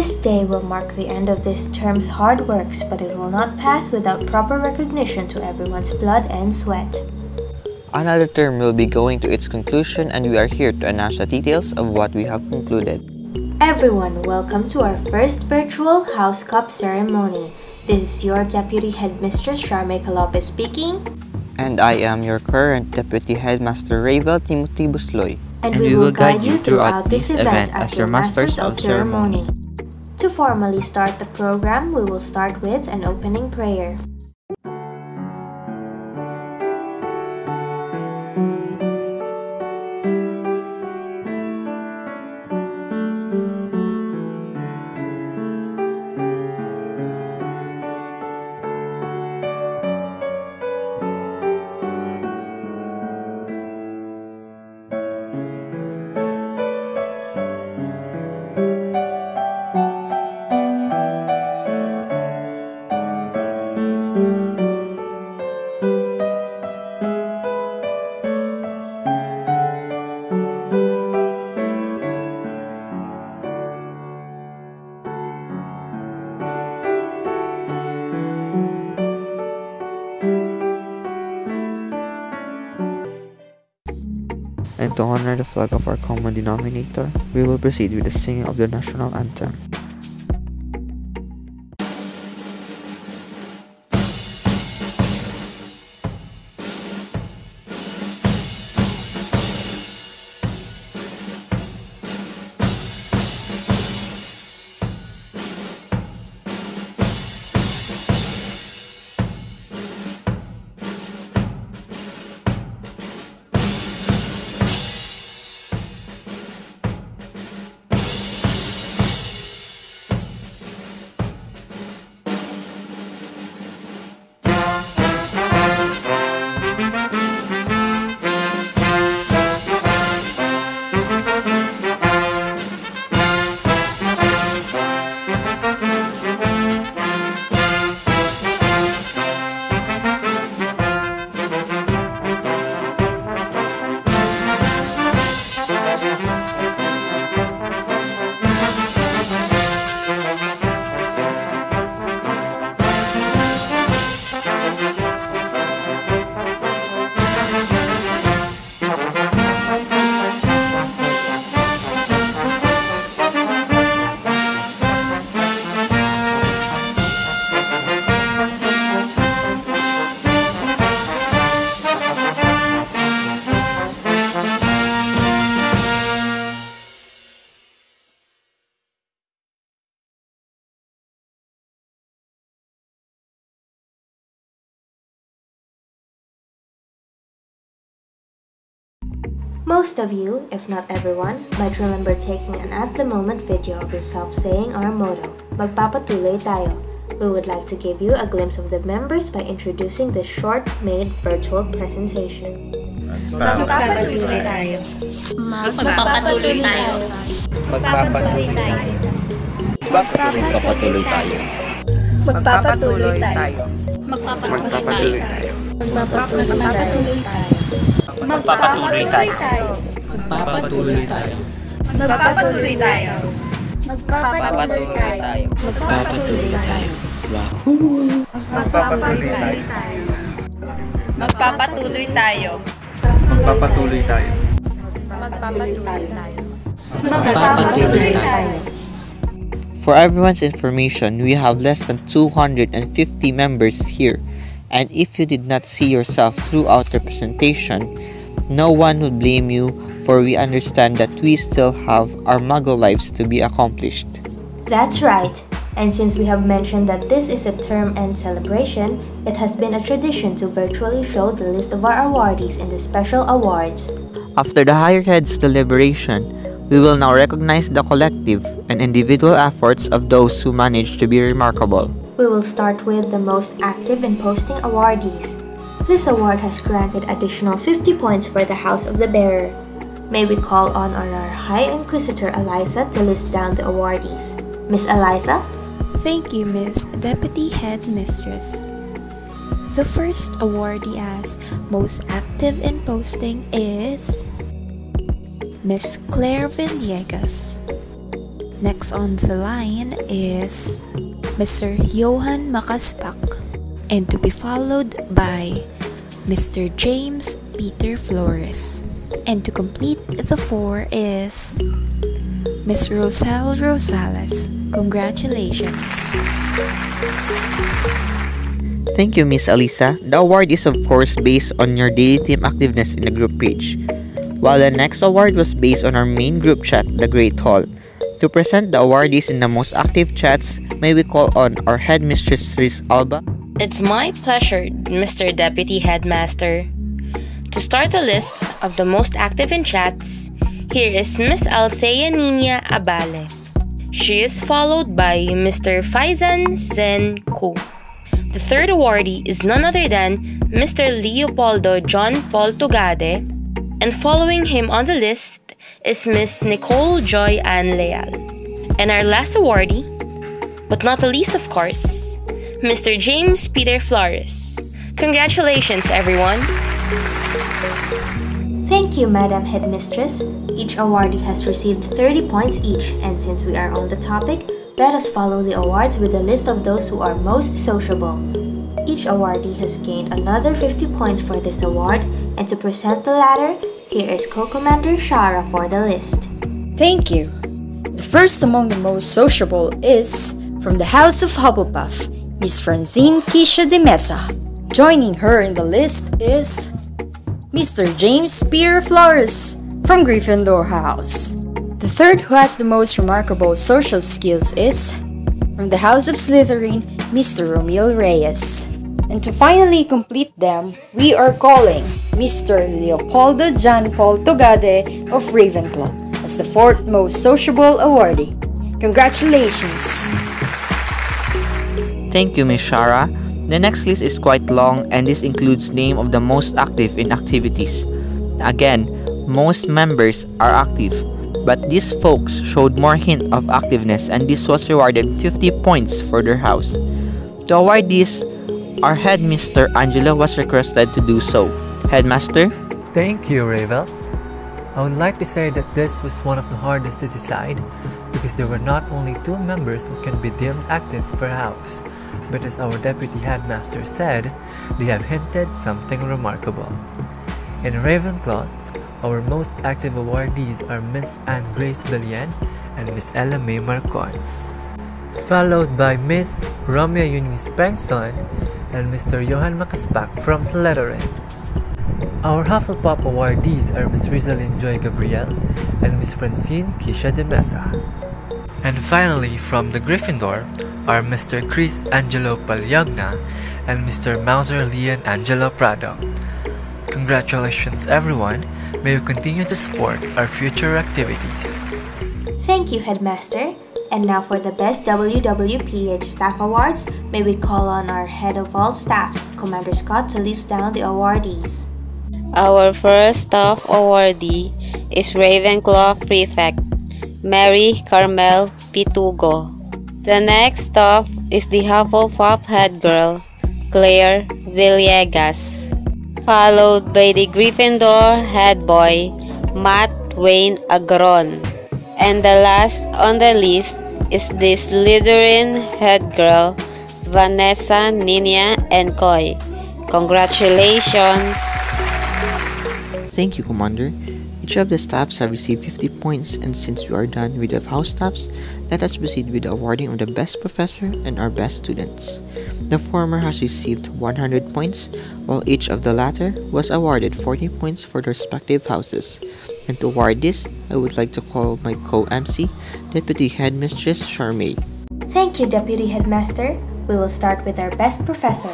This day will mark the end of this term's hard works, but it will not pass without proper recognition to everyone's blood and sweat. Another term will be going to its conclusion, and we are here to announce the details of what we have concluded. Everyone, welcome to our first virtual House Cup ceremony. This is your Deputy Headmistress Sharmei speaking. And I am your current Deputy Headmaster Ravel Timothy Busloy. And we will guide you throughout this event as your Masters of Ceremony. To formally start the program, we will start with an opening prayer. And to honor the flag of our common denominator, we will proceed with the singing of the national anthem. Most of you, if not everyone, might remember taking an at the moment video of yourself saying our motto, Magpapatuloy tayo. We would like to give you a glimpse of the members by introducing this short-made virtual presentation. Magpapatuloy tayo. Magpapatuloy tayo. Magpapatuloy tayo. Magpapatuloy tayo. Magpapatuloy tayo. Magpapatuloy tayo. Magpapatuloy tayo. Magpapatuloy tayo. Magpapatuloy tayo. Magpapatuloy tayo. Magpapatuloy tayo. Magpapatuloy tayo. Magpapatuloy tayo. Magpapatuloy tayo. Magpapatuloy tayo. Magpapatuloy tayo. Magpapatuloy tayo. For everyone's information, we have less than 250 members here, and if you did not see yourself throughout the presentation, no one would blame you, for we understand that we still have our muggle lives to be accomplished. That's right. And since we have mentioned that this is a term end celebration, it has been a tradition to virtually show the list of our awardees in the special awards. After the higher heads deliberation, we will now recognize the collective and individual efforts of those who managed to be remarkable. We will start with the most active in posting awardees. This award has granted additional 50 points for the House of the Bearer. May we call on our High Inquisitor Alyssa to list down the awardees. Miss Alyssa? Thank you, Miss Deputy Headmistress. The first awardee as most active in posting is Miss Claire Villegas. Next on the line is Mr. Johan Makaspak, and to be followed by Mr. James Peter Flores. And to complete the four is Miss Rosel Rosales. Congratulations! Thank you, Miss Alyssa. The award is of course based on your daily team activeness in the group page, while the next award was based on our main group chat, the Great Hall. To present the awardees in the most active chats, may we call on our Headmistress Rizz Alba. It's my pleasure, Mr. Deputy Headmaster. To start the list of the most active in chats, here is Miss Althea Nina Abale. She is followed by Mr. Faizan Zen Ku. The third awardee is none other than Mr. Leopoldo John Paul Tugade, and following him on the list is Miss Nicole Joy Ann Leal. And our last awardee, but not the least of course, Mr. James Peter Flores. Congratulations, everyone! Thank you, Madam Headmistress. Each awardee has received 30 points each, and since we are on the topic, let us follow the awards with a list of those who are most sociable. Each awardee has gained another 50 points for this award, and to present the latter, here is Co-Commander Ciara for the list. Thank you. The first among the most sociable is, from the House of Hufflepuff, Miss Francine Keisha de Mesa. Joining her in the list is Mr. James Peter Flores from Gryffindor House. The third who has the most remarkable social skills is, from the House of Slytherin, Mr. Romil Reyes. And to finally complete them, we are calling Mr. Leopoldo John Paul Tugade of Ravenclaw as the fourth most sociable awardee. Congratulations! Thank you, Miss Ciara. The next list is quite long, and this includes name of the most active in activities. Again, most members are active, but these folks showed more hint of activeness, and this was rewarded 50 points for their house. To award this, our Headmaster Angelo was requested to do so. Headmaster? Thank you, Ravel. I would like to say that this was one of the hardest to decide because there were not only 2 members who can be deemed active per house, but as our Deputy Headmaster said, they have hinted something remarkable. In Ravenclaw, our most active awardees are Miss Anne Grace Belian and Miss Ella May Marcon, followed by Miss Romeo Eunice Pengson and Mr. Johan Makaspak from Slytherin. Our Hufflepuff awardees are Miss Rizalyn Joy Gabriel and Miss Francine Keisha de Mesa. And finally, from the Gryffindor are Mr. Chris Angelo Palyagna and Mr. Mauser Leon Angelo Prado. Congratulations, everyone! May you continue to support our future activities. Thank you, Headmaster. And now for the best WWPH Staff Awards, may we call on our head of all staffs, Commander Scott, to list down the awardees. Our first staff awardee is Ravenclaw Prefect, Mary Carmel Pitugo. The next staff is the Hufflepuff Head Girl, Claire Villegas, followed by the Gryffindor Head Boy, Matt Wayne Agron. And the last on the list is the Slytherin Head Girl, Vanessa Nina Encoy. Congratulations! Thank you, Commander. Each of the staffs have received 50 points, and since we are done with the house staffs, let us proceed with the awarding of the best professor and our best students. The former has received 100 points, while each of the latter was awarded 40 points for their respective houses. And to award this, I would like to call my co-MC, Deputy Headmistress Sharmei. Thank you, Deputy Headmaster. We will start with our best professor.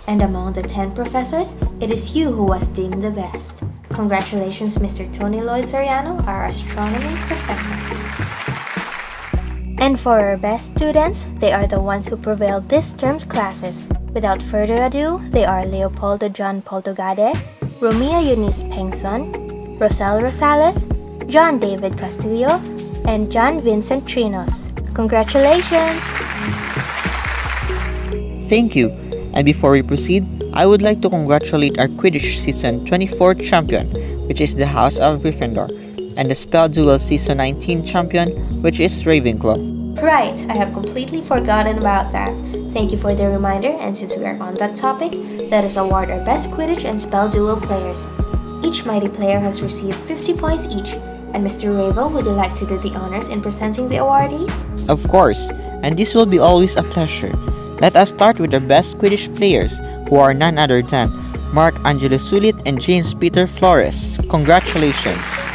And among the 10 professors, it is you who was deemed the best. Congratulations, Mr. Tony Lloyd Soriano, our astronomy professor. And for our best students, they are the ones who prevailed this term's classes. Without further ado, they are Leopoldo John Poltogade, Romeo Eunice Pengson, Rosel Rosales, John David Castillo, and John Vincent Trinos. Congratulations! Thank you. And before we proceed, I would like to congratulate our Quidditch Season 24 champion, which is the House of Gryffindor. and the Spell Duel Season 19 champion, which is Ravenclaw. Right, I have completely forgotten about that. Thank you for the reminder, and since we are on that topic, let us award our best Quidditch and Spell Duel players. Each mighty player has received 50 points each, and Mr. Ravel, would you like to do the honors in presenting the awardees? Of course, and this will be always a pleasure. Let us start with our best Quidditch players, who are none other than Mark Angelo Sulit and James Peter Flores. Congratulations!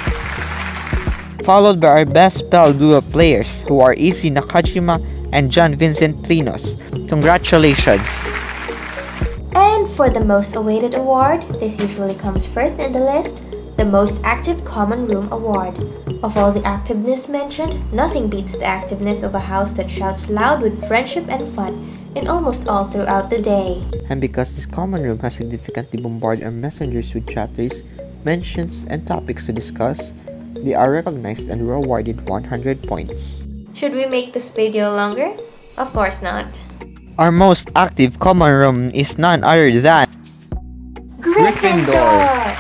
Followed by our best Spell Duel players, who are Izzy Nakajima and John Vincent Trinos. Congratulations! And for the most awaited award, this usually comes first in the list, the Most Active Common Room Award. Of all the activeness mentioned, nothing beats the activeness of a house that shouts loud with friendship and fun in almost all throughout the day. And because this common room has significantly bombarded our messengers with chatters, mentions, and topics to discuss, they are recognized and were awarded 100 points. Should we make this video longer? Of course not. Our most active common room is none other than Gryffindor!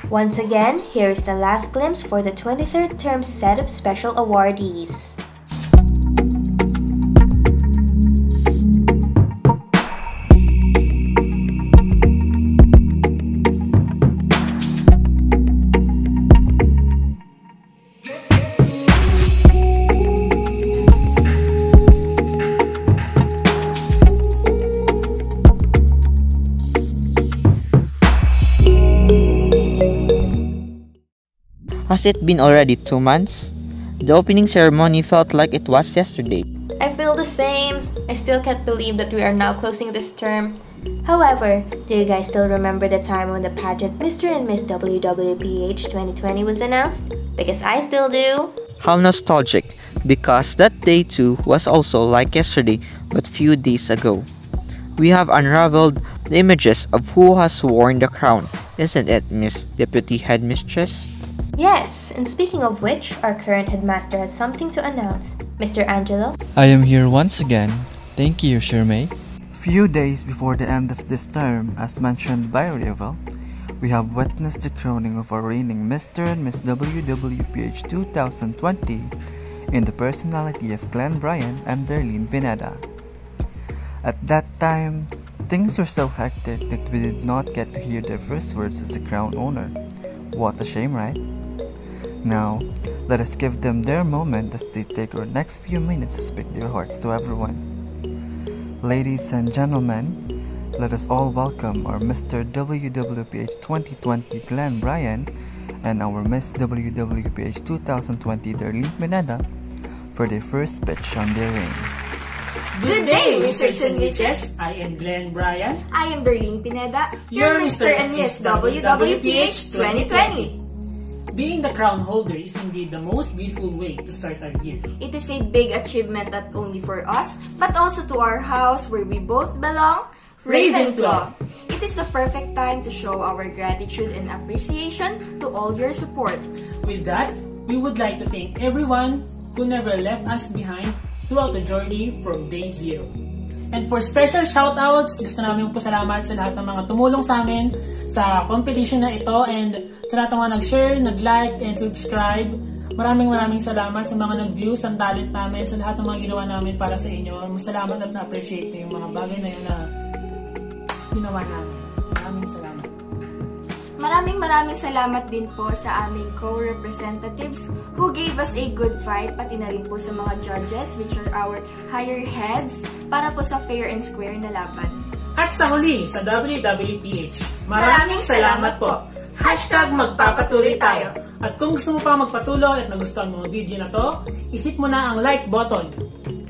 Once again, here is the last glimpse for the 23rd term set of special awardees. Has it been already 2 months? The opening ceremony felt like it was yesterday. I feel the same. I still can't believe that we are now closing this term. However, do you guys still remember the time when the pageant Mr. and Miss WWPH 2020 was announced? Because I still do. How nostalgic, because that day too was also like yesterday but few days ago. We have unraveled the images of who has worn the crown, isn't it, Miss Deputy Headmistress? Yes, and speaking of which, our current headmaster has something to announce. Mr. Angelo? I am here once again. Thank you, Sharmei. Few days before the end of this term, as mentioned by Ravel, we have witnessed the crowning of our reigning Mr. and Miss WWPH 2020 in the personality of Glenn Bryan and Darlene Pineda. At that time, things were so hectic that we did not get to hear their first words as the crown owner. What a shame, right? Now, let us give them their moment as they take our next few minutes to speak their hearts to everyone. Ladies and gentlemen, let us all welcome our Mr. WWPH 2020 Glenn Bryan and our Miss WWPH 2020 Darlene Pineda for their first speech on their reign. Good day, Wizards and Witches! I am Glenn Bryan. I am Darlene Pineda, Your Mr. and Miss WWPH 2020. Being the crown holder is indeed the most beautiful way to start our year. It is a big achievement not only for us, but also to our house where we both belong, Ravenclaw. It is the perfect time to show our gratitude and appreciation to all your support. With that, we would like to thank everyone who never left us behind throughout the journey from day zero. And for special shoutouts, gusto namin pasalamat sa lahat ng mga tumulong sa amin sa competition na ito and sa lahat ng mga nag-share, nag-like, and subscribe. Maraming salamat sa mga nag-views, ang talent namin, sa lahat ng mga ginawa namin para sa inyo. Salamat at na-appreciate yung mga bagay na yun na ginawa namin. Maraming salamat. Maraming salamat din po sa aming co-representatives who gave us a good fight, pati na rin po sa mga judges which are our higher heads para po sa fair and square na laban. At sa huli, sa WWPH, maraming salamat po! #magpapatuloy tayo! At kung gusto mo pa magpatuloy at nagustuhan mo ang video na to, i-hit mo na ang like button.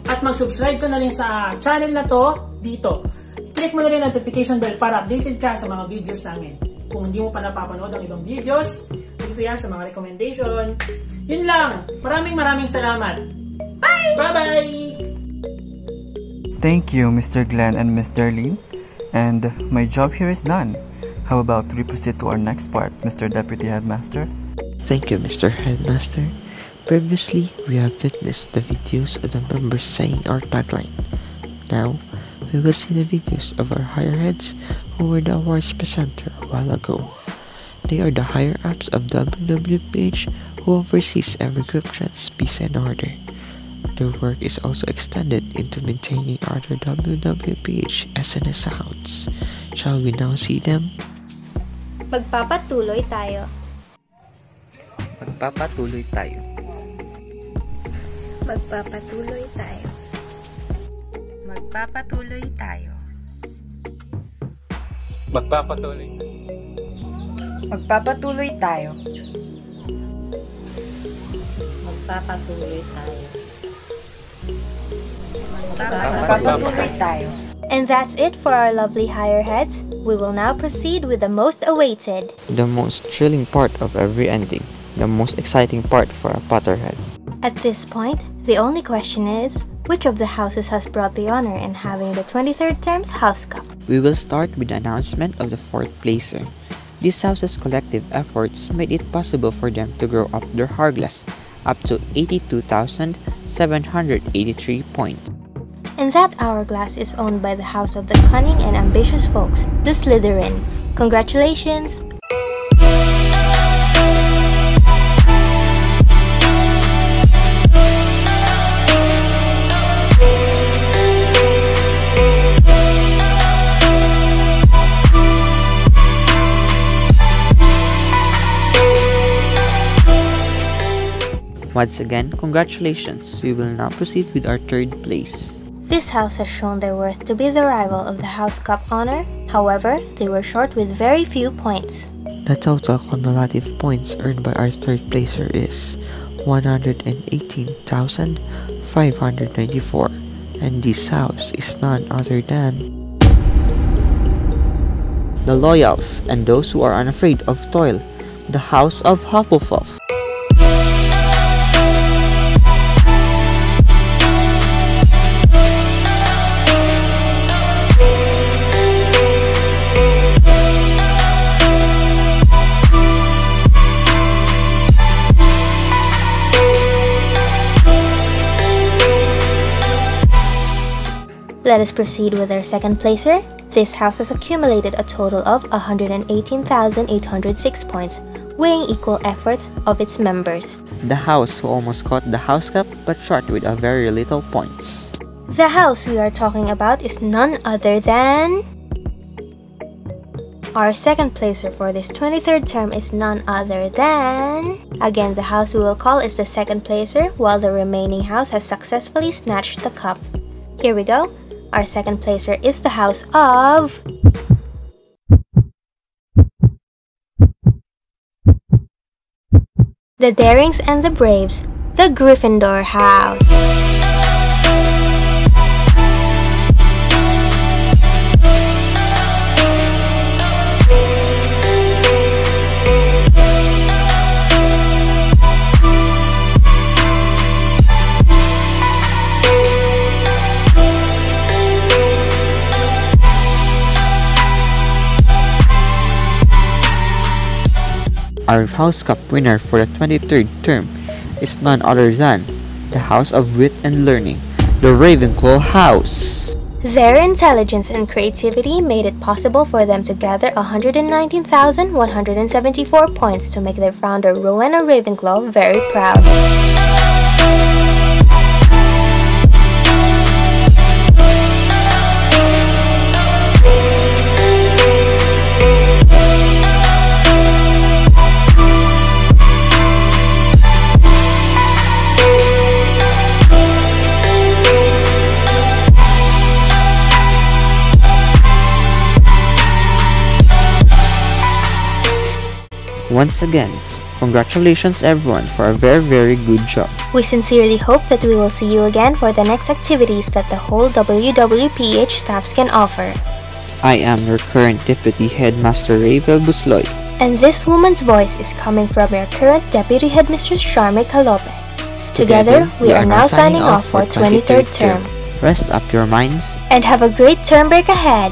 At mag-subscribe ka na rin sa channel na to dito. Click mo na rin ang notification bell para updated ka sa mga videos namin. Kung hindi mo pa napapanood ang ibang videos, dito yan sa mga recommendation. Yun lang! Maraming salamat! Bye! Bye-bye! Thank you, Mr. Glenn and Miss Darlene. And my job here is done. How about we proceed to our next part, Mr. Deputy Headmaster? Thank you, Mr. Headmaster. Previously, we have witnessed the videos of the members saying our tagline. Now, we will see the videos of our higher heads who were the awards presenter a while ago. They are the higher-ups of WWPH who oversees every group trends, peace, and order. Their work is also extended into maintaining other WWPH SNS accounts. Shall we now see them? Magpapatuloy tayo. Magpapatuloy tayo. Magpapatuloy tayo. Magpapatuloy tayo. Magpapatuloy. Magpapatuloy tayo. Magpapatuloy tayo. Magpapatuloy tayo. And that's it for our lovely higher heads. We will now proceed with the most awaited. The most thrilling part of every ending. The most exciting part for a Potterhead. At this point, the only question is, which of the houses has brought the honor in having the 23rd term's House Cup? We will start with the announcement of the 4th placer. This house's collective efforts made it possible for them to grow up their Hourglass up to 82,783 points. And that hourglass is owned by the house of the cunning and ambitious folks, the Slytherin. Congratulations! Once again, congratulations. We will now proceed with our 3rd place. This house has shown their worth to be the rival of the House Cup honor. However, they were short with very few points. The total cumulative points earned by our 3rd placer is 118,594, and this house is none other than the Loyals and those who are unafraid of toil, the House of Hufflepuff. Let us proceed with our 2nd placer. This house has accumulated a total of 118,806 points, weighing equal efforts of its members. The house who almost caught the House Cup but short with a very little points. The house we are talking about is none other than... Our 2nd placer for this 23rd term is none other than... Again, the house we will call is the 2nd placer, while the remaining house has successfully snatched the cup. Here we go. Our 2nd placer is the house of... The Darings and the Braves, the Gryffindor house. Our House Cup winner for the 23rd term is none other than the House of Wit and Learning, the Ravenclaw house. Their intelligence and creativity made it possible for them to gather 119,174 points to make their founder Rowena Ravenclaw very proud. Once again, congratulations everyone for a very good job. We sincerely hope that we will see you again for the next activities that the whole WWPH staffs can offer. I am your current Deputy Headmaster Ravel Busloy. And this woman's voice is coming from your current Deputy Headmistress Sharmei. Together, we are now signing off for 23rd term. Rest up your minds and have a great term break ahead.